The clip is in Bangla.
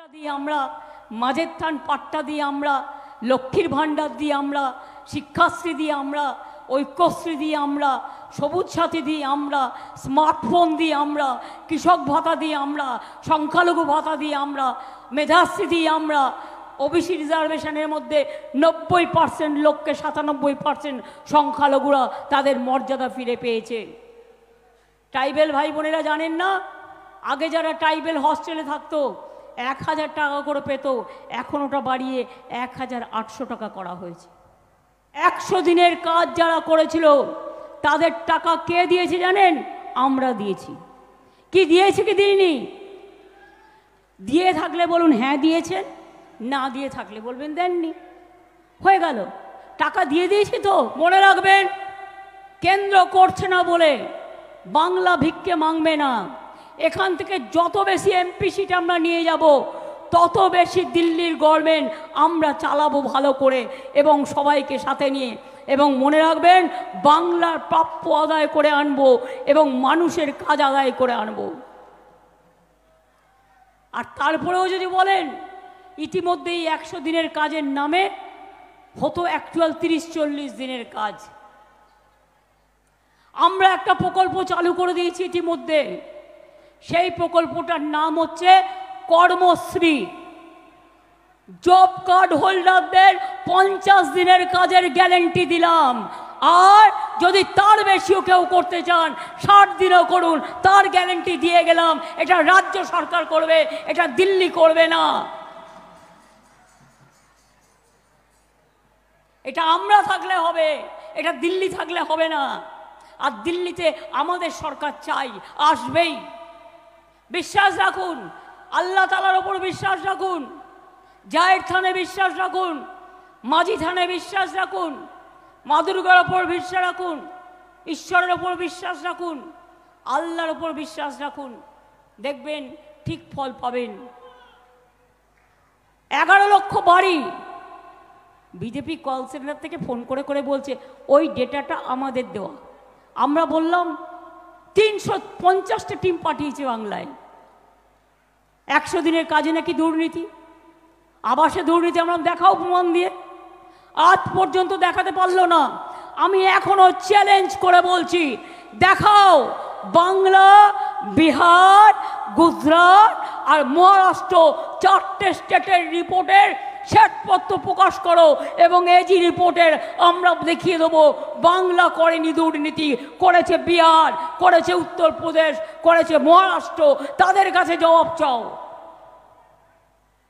পাট্টা দিয়ে আমরা, মাঝের থান পাট্টা দিয়ে আমরা, লক্ষ্মীর ভাণ্ডার দিয়ে আমরা, শিক্ষাশ্রী দিয়ে আমরা, ঐক্যশ্রী দিয়ে আমরা, সবুজ সাথী দিয়ে আমরা, স্মার্টফোন দিয়ে আমরা, কৃষক ভাতা দিয়ে আমরা, সংখ্যালঘু ভাতা দিয়ে আমরা, মেধাশ্রী দিয়ে আমরা, ওবিসি রিজার্ভেশনের মধ্যে 90% লোককে 97% সংখ্যালঘুরা তাদের মর্যাদা ফিরে পেয়েছে। ট্রাইবেল ভাই বোনেরা জানেন না, আগে যারা ট্রাইবেল হস্টেলে থাকতো 1000 টাকা করে পেত, এখন ওটা বাড়িয়ে 1800 টাকা করা হয়েছে। 100 দিনের কাজ যারা করেছিল তাদের টাকা কে দিয়েছে জানেন? আমরা দিয়েছি। কি দিয়েছে কি দিইনি? দিয়ে থাকলে বলুন হ্যাঁ দিয়েছেন, না দিয়ে থাকলে বলবেন দেননি। হয়ে গেল, টাকা দিয়ে দিয়েছি তো। মনে রাখবেন, কেন্দ্র করছে না বলে বাংলা ভিক্ষে মাংবে না। এখান থেকে যত বেশি এমপি সিট আমরা নিয়ে যাব, তত বেশি দিল্লির গভর্নমেন্ট আমরা চালাবো ভালো করে এবং সবাইকে সাথে নিয়ে। এবং মনে রাখবেন, বাংলার প্রাপ্য আদায় করে আনবো এবং মানুষের কাজ আদায় করে আনবো। আর তারপরেও যদি বলেন, ইতিমধ্যেই 100 দিনের কাজের নামে হতো অ্যাকচুয়াল 30-40 দিনের কাজ। আমরা একটা প্রকল্প চালু করে দিয়েছি ইতিমধ্যে। সেই প্রকল্পটার নাম হচ্ছে কর্মশ্রী। জব কার্ড হোল্ডারদের 50 দিনের কাজের গ্যারান্টি দিলাম। আর যদি তার বেশিও কেউ করতে চান, 60 দিনও করুন, তার গ্যারান্টি দিয়ে গেলাম। এটা রাজ্য সরকার করবে, এটা দিল্লি করবে না। এটা আমরা থাকলে হবে, এটা দিল্লি থাকলে হবে না। আর দিল্লিতে আমাদের সরকার চাই, আসবেই। বিশ্বাস রাখুন, আল্লাহ তাআলার ওপর বিশ্বাস রাখুন, জায়ের থানে বিশ্বাস রাখুন, মাঝি থানে বিশ্বাস রাখুন, মা দুর্গার ওপর বিশ্বাস রাখুন, ঈশ্বরের ওপর বিশ্বাস রাখুন, আল্লাহর ওপর বিশ্বাস রাখুন, দেখবেন ঠিক ফল পাবেন। 11 লক্ষ বাড়ি বিজেপি কল সেন্টার থেকে ফোন করে করে বলছে ওই ডেটাটা আমাদের দেওয়া। আমরা বললাম 350টা টিম পাঠিয়েছে বাংলায়। 100 দিনের কাজে নাকি দুর্নীতি, আবাসে দুর্নীতি। আমরা দেখাও প্রমাণ দিয়ে, আজ পর্যন্ত দেখাতে পারলো না। আমি এখনো চ্যালেঞ্জ করে বলছি, দেখাও। বাংলা, বিহার, গুজরাট আর মহারাষ্ট্র 4টে স্টেটের রিপোর্টের শ্বেতপত্র প্রকাশ করো এবং এজি রিপোর্টের আমরা দেখিয়ে দেবো বাংলা করেনি দুর্নীতি, করেছে বিহার, করেছে উত্তরপ্রদেশ, করেছে মহারাষ্ট্র। তাদের কাছে জবাব চাও।